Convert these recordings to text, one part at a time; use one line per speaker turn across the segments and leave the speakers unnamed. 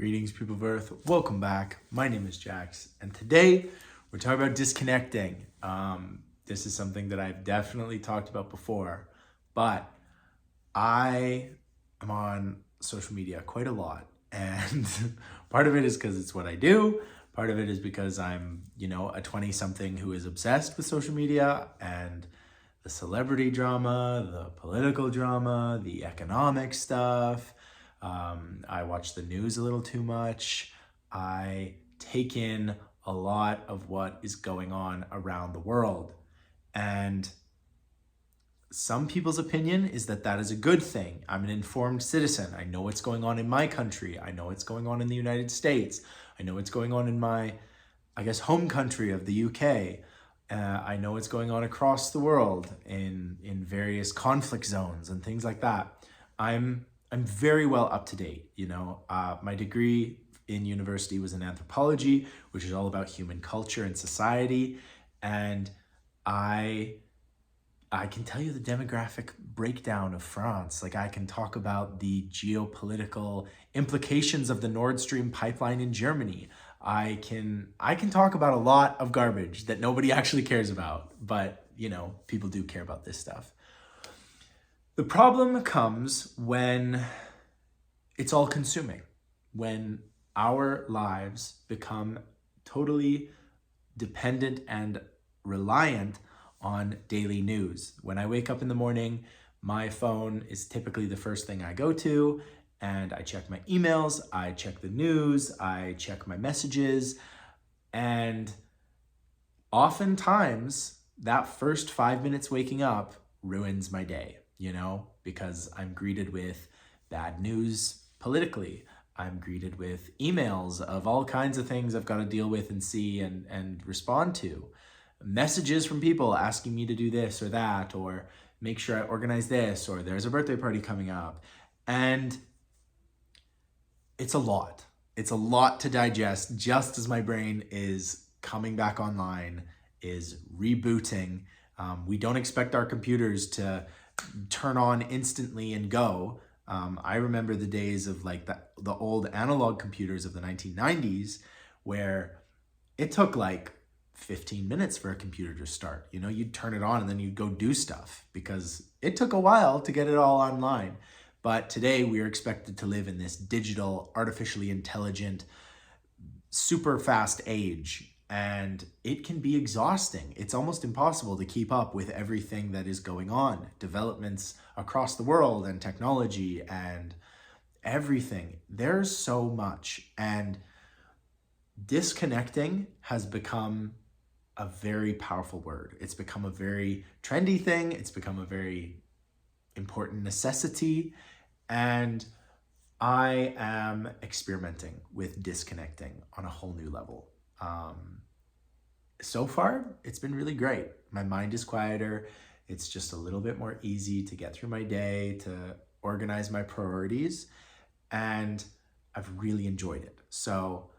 Greetings, people of Earth. Welcome back. My name is Jax, and today we're talking about disconnecting. This is something that I've definitely talked about before, but I am on social media quite a lot, and part of it is because it's what I do. Part of it is because I'm, a 20-something who is obsessed with social media and the celebrity drama, the political drama, the economic stuff. I watch the news a little too much. I take in a lot of what is going on around the world. And some people's opinion is that that is a good thing. I'm an informed citizen. I know what's going on in my country. I know what's going on in the United States. I know what's going on in my, home country of the UK. I know what's going on across the world in various conflict zones and things like that. I'm very well up to date. My degree in university was in anthropology, which is all about human culture and society. And I can tell you the demographic breakdown of France. I can talk about the geopolitical implications of the Nord Stream pipeline in Germany. I can talk about a lot of garbage that nobody actually cares about, but people do care about this stuff. The problem comes when it's all consuming, when our lives become totally dependent and reliant on daily news. When I wake up in the morning, my phone is typically the first thing I go to, and I check my emails, I check the news, I check my messages, and oftentimes that first 5 minutes waking up ruins my day, because I'm greeted with bad news politically. I'm greeted with emails of all kinds of things I've got to deal with and see and respond to. Messages from people asking me to do this or that, or make sure I organize this, or there's a birthday party coming up. And it's a lot. It's a lot to digest just as my brain is coming back online, is rebooting. We don't expect our computers to turn on instantly and go. I remember the days of the old analog computers of the 1990s where it took 15 minutes for a computer to start. You'd turn it on and then you'd go do stuff because it took a while to get it all online. But today we are expected to live in this digital, artificially intelligent, super fast age, and it can be exhausting. It's almost impossible to keep up with everything that is going on, developments across the world and technology and everything. There's so much, and disconnecting has become a very powerful word. It's become a very trendy thing. It's become a very important necessity. And I am experimenting with disconnecting on a whole new level. So far, it's been really great. My mind is quieter. It's just a little bit more easy to get through my day, to organize my priorities. And I've really enjoyed it. So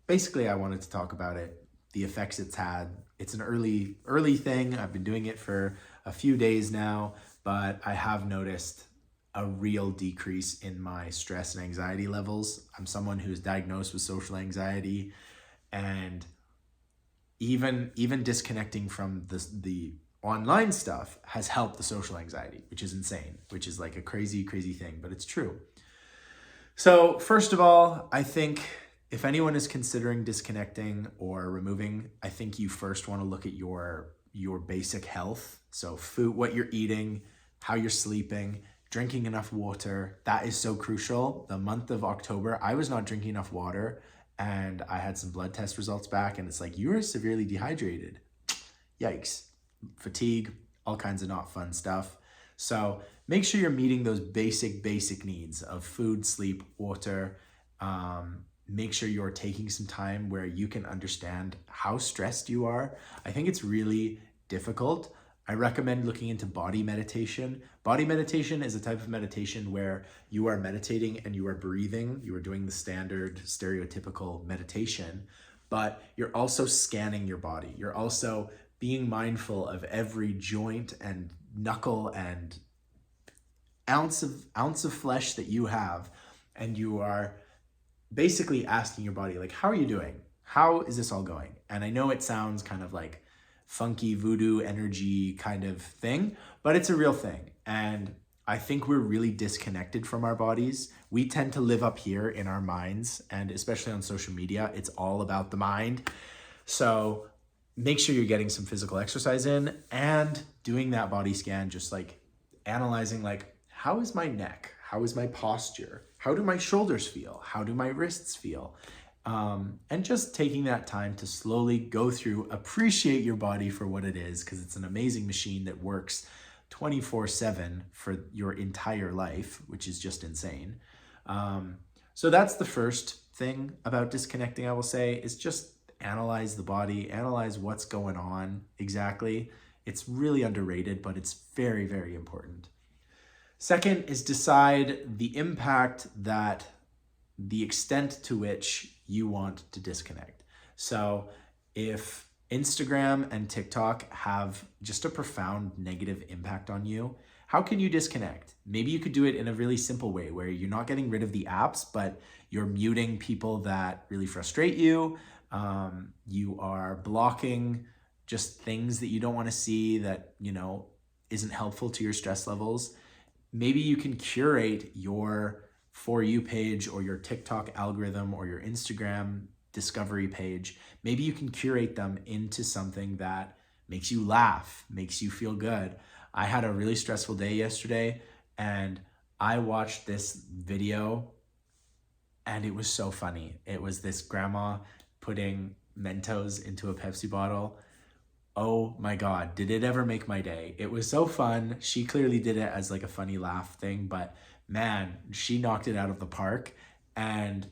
basically, I wanted to talk about it, the effects it's had. It's an early thing. I've been doing it for a few days now, but I have noticed a real decrease in my stress and anxiety levels. I'm someone who's diagnosed with social anxiety, and even disconnecting from the online stuff has helped the social anxiety, which is insane, which is a crazy thing, but it's true. So first of all, I think if anyone is considering disconnecting or removing, I think you first want to look at your basic health. So food, what you're eating, how you're sleeping, drinking enough water. That is so crucial. The month of October, I was not drinking enough water, and I had some blood test results back, and it's you are severely dehydrated. Yikes. Fatigue, all kinds of not fun stuff. So make sure you're meeting those basic needs of food, sleep, water. Make sure you're taking some time where you can understand how stressed you are. I think it's really difficult. I recommend looking into body meditation. Body meditation is a type of meditation where you are meditating and you are breathing. You are doing the standard stereotypical meditation, but you're also scanning your body. You're also being mindful of every joint and knuckle and ounce of flesh that you have, and you are basically asking your body, like, how are you doing? How is this all going? And I know it sounds kind of like funky voodoo energy kind of thing, but it's a real thing. And I think we're really disconnected from our bodies. We tend to live up here in our minds, and especially on social media, it's all about the mind. So make sure you're getting some physical exercise in and doing that body scan, just like analyzing, like, how is my neck? How is my posture? How do my shoulders feel? How do my wrists feel? And just taking that time to slowly go through, appreciate your body for what it is, because it's an amazing machine that works 24/7 for your entire life, which is just insane. So that's the first thing about disconnecting, I will say, is just analyze the body, analyze what's going on exactly. It's really underrated, but it's very, very important. Second is decide the impact that the extent to which you want to disconnect. So if Instagram and TikTok have just a profound negative impact on you, how can you disconnect? Maybe you could do it in a really simple way where you're not getting rid of the apps, but you're muting people that really frustrate you. You are blocking just things that you don't want to see that, isn't helpful to your stress levels. Maybe you can curate your For You page or your TikTok algorithm or your Instagram discovery page. Maybe you can curate them into something that makes you laugh, makes you feel good. I had a really stressful day yesterday and I watched this video and it was so funny. It was this grandma putting Mentos into a Pepsi bottle. Oh my God, did it ever make my day? It was so fun. She clearly did it as like a funny laugh thing, but man, she knocked it out of the park. And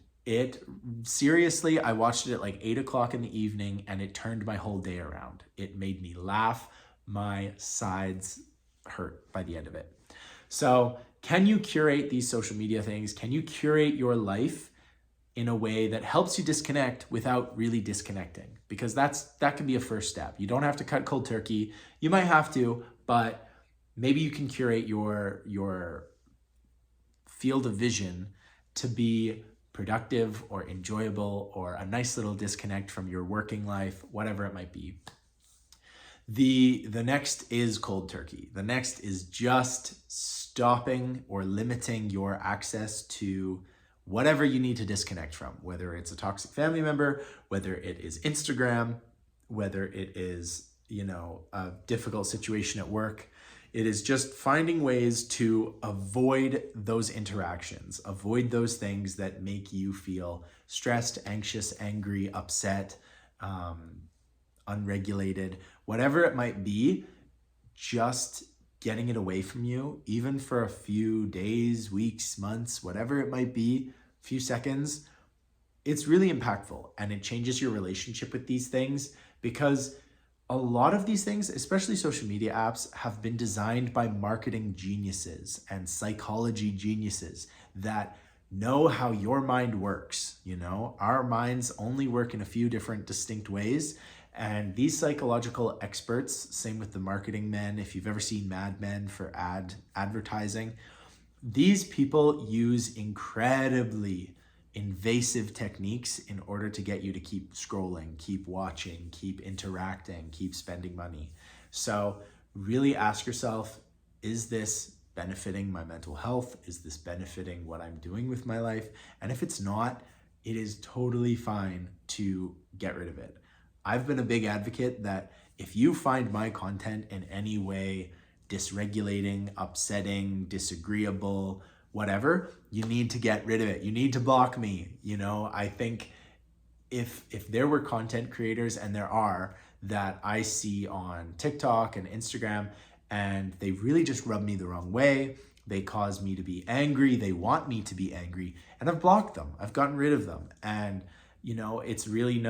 seriously, I watched it at like 8 o'clock in the evening and it turned my whole day around. It made me laugh. My sides hurt by the end of it. So can you curate these social media things? Can you curate your life in a way that helps you disconnect without really disconnecting? Because that can be a first step. You don't have to cut cold turkey. You might have to, but maybe you can curate your field of vision to be productive or enjoyable or a nice little disconnect from your working life, whatever it might be. The next is cold turkey. The next is just stopping or limiting your access to whatever you need to disconnect from, whether it's a toxic family member, whether it is Instagram, whether it is, a difficult situation at work. It is just finding ways to avoid those interactions, avoid those things that make you feel stressed, anxious, angry, upset, unregulated, whatever it might be, just getting it away from you, even for a few days, weeks, months, whatever it might be, a few seconds, it's really impactful and it changes your relationship with these things, because a lot of these things, especially social media apps, have been designed by marketing geniuses and psychology geniuses that know how your mind works. Our minds only work in a few different distinct ways. And these psychological experts, same with the marketing men, if you've ever seen Mad Men for advertising, these people use incredibly invasive techniques in order to get you to keep scrolling, keep watching, keep interacting, keep spending money. So really ask yourself, is this benefiting my mental health? Is this benefiting what I'm doing with my life? And if it's not, it is totally fine to get rid of it. I've been a big advocate that if you find my content in any way dysregulating, upsetting, disagreeable, whatever, you need to get rid of it. You need to block me. I think if there were content creators, and there are, that I see on TikTok and Instagram, and they really just rub me the wrong way, they cause me to be angry, they want me to be angry, and I've blocked them. I've gotten rid of them. And, it's really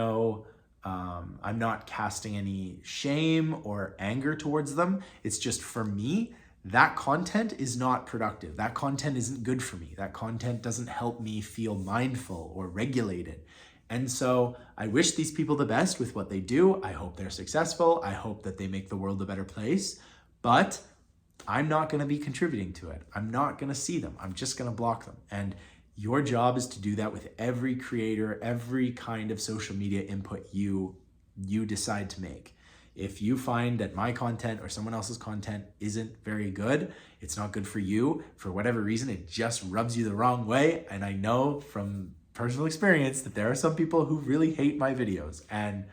I'm not casting any shame or anger towards them. It's just, for me, that content is not productive. That content isn't good for me. That content doesn't help me feel mindful or regulated. And so I wish these people the best with what they do. I hope they're successful. I hope that they make the world a better place. But I'm not going to be contributing to it. I'm not going to see them. I'm just going to block them. And Your job is to do that with every creator, every kind of social media input you decide to make. If you find that my content or someone else's content isn't very good, it's not good for you, for whatever reason, it just rubs you the wrong way. And I know from personal experience that there are some people who really hate my videos, and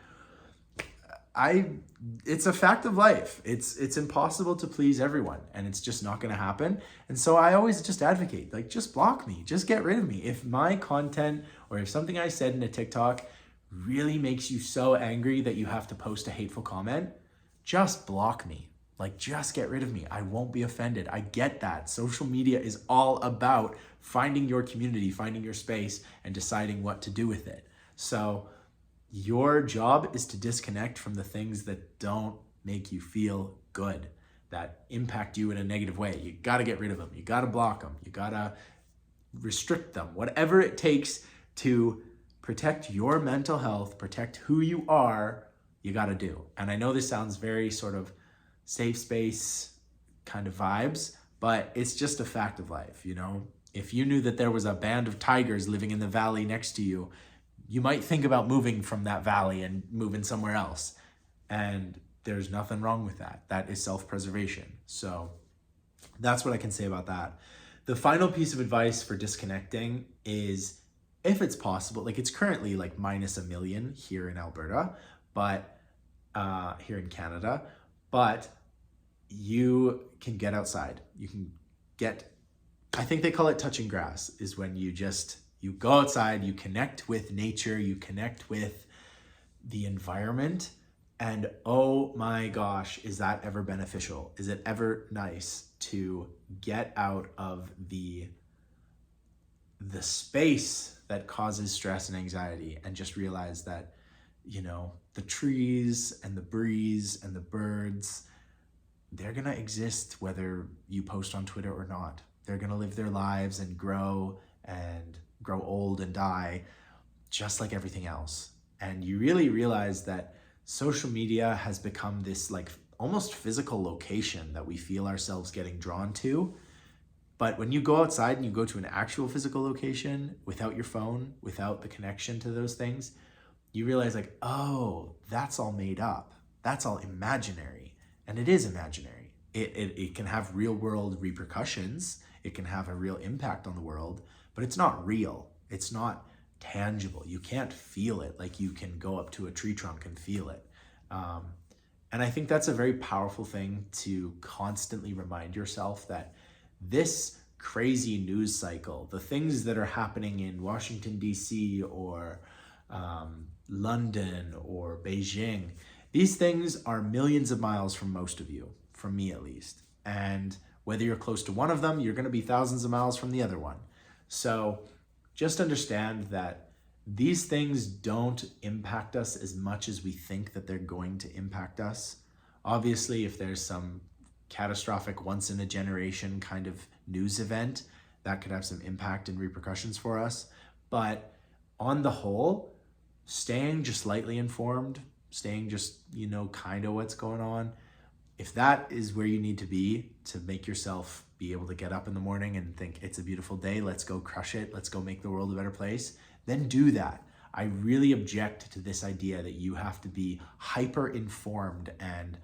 it's a fact of life. It's impossible to please everyone, and it's just not going to happen. And so I always just advocate, like, just block me, just get rid of me. If my content or if something I said in a TikTok really makes you so angry that you have to post a hateful comment, just block me. Like, just get rid of me. I won't be offended. I get that. Social media is all about finding your community, finding your space, and deciding what to do with it. So your job is to disconnect from the things that don't make you feel good, that impact you in a negative way. You got to get rid of them. You got to block them. You got to restrict them. Whatever it takes to protect your mental health, protect who you are, you got to do. And I know this sounds very sort of safe space kind of vibes, but it's just a fact of life, you know? If you knew that there was a band of tigers living in the valley next to you, you might think about moving from that valley and moving somewhere else. And there's nothing wrong with that. That is self-preservation. So that's what I can say about that. The final piece of advice for disconnecting is, if it's possible, like, it's currently like -1 million here in Alberta, but here in Canada, but you can get outside. You can get, I think they call it touching grass, is when you go outside, you connect with nature, you connect with the environment, and oh my gosh, is that ever beneficial? Is it ever nice to get out of the space that causes stress and anxiety and just realize that, you know, the trees and the breeze and the birds, they're gonna exist whether you post on Twitter or not. They're gonna live their lives and grow old and die just like everything else. And you really realize that social media has become this like almost physical location that we feel ourselves getting drawn to. But when you go outside and you go to an actual physical location without your phone, without the connection to those things, you realize, like, oh, that's all made up. That's all imaginary. And it is imaginary. It can have real world repercussions. It can have a real impact on the world, but it's not real. It's not tangible. You can't feel it like you can go up to a tree trunk and feel it. And I think that's a very powerful thing to constantly remind yourself, that this crazy news cycle, the things that are happening in Washington, D.C. or London or Beijing, these things are millions of miles from most of you, from me at least. And whether you're close to one of them, you're going to be thousands of miles from the other one. So just understand that these things don't impact us as much as we think that they're going to impact us. Obviously, if there's some catastrophic once in a generation kind of news event, that could have some impact and repercussions for us. But on the whole, staying just slightly informed, staying just, you know, kind of what's going on, if that is where you need to be to make yourself be able to get up in the morning and think it's a beautiful day, let's go crush it, let's go make the world a better place, then do that. I really object to this idea that you have to be hyper informed and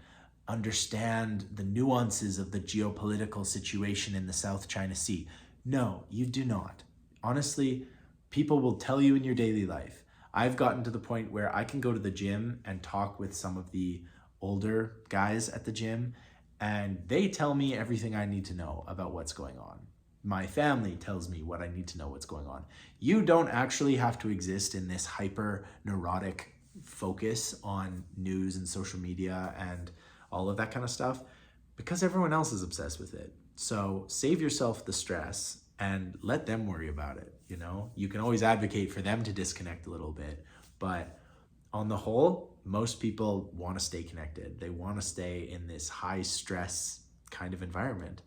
understand the nuances of the geopolitical situation in the South China Sea. No, you do not. Honestly, people will tell you in your daily life. I've gotten to the point where I can go to the gym and talk with some of the older guys at the gym, and they tell me everything I need to know about what's going on. My family tells me what I need to know what's going on. You don't actually have to exist in this hyper neurotic focus on news and social media and all of that kind of stuff, because everyone else is obsessed with it. So save yourself the stress and let them worry about it. You know, you can always advocate for them to disconnect a little bit, but on the whole, most people want to stay connected. They want to stay in this high stress kind of environment.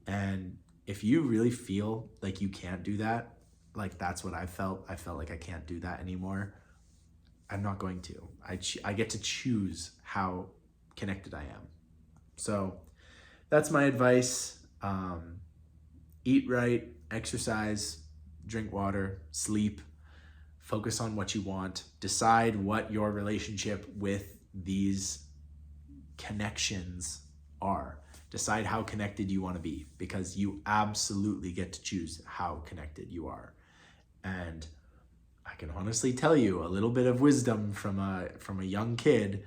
And if you really feel like you can't do that, like that's what I felt like I can't do that anymore, I'm not going to. I get to choose how connected I am. So that's my advice. Eat right, exercise, drink water, sleep, focus on what you want, decide what your relationship with these connections are. Decide how connected you want to be, because you absolutely get to choose how connected you are. And I can honestly tell you a little bit of wisdom from a young kid.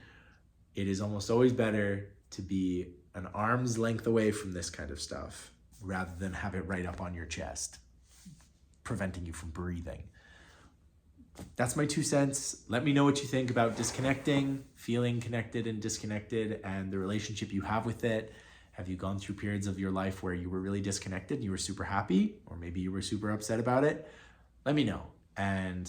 It is almost always better to be an arm's length away from this kind of stuff rather than have it right up on your chest, preventing you from breathing. That's my 2 cents. Let me know what you think about disconnecting, feeling connected and disconnected, and the relationship you have with it. Have you gone through periods of your life where you were really disconnected and you were super happy, or maybe you were super upset about it? Let me know. And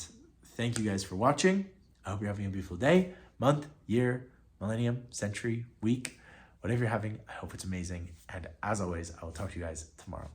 thank you guys for watching. I hope you're having a beautiful day, month, year, millennium, century, week, whatever you're having. I hope it's amazing. And as always, I will talk to you guys tomorrow.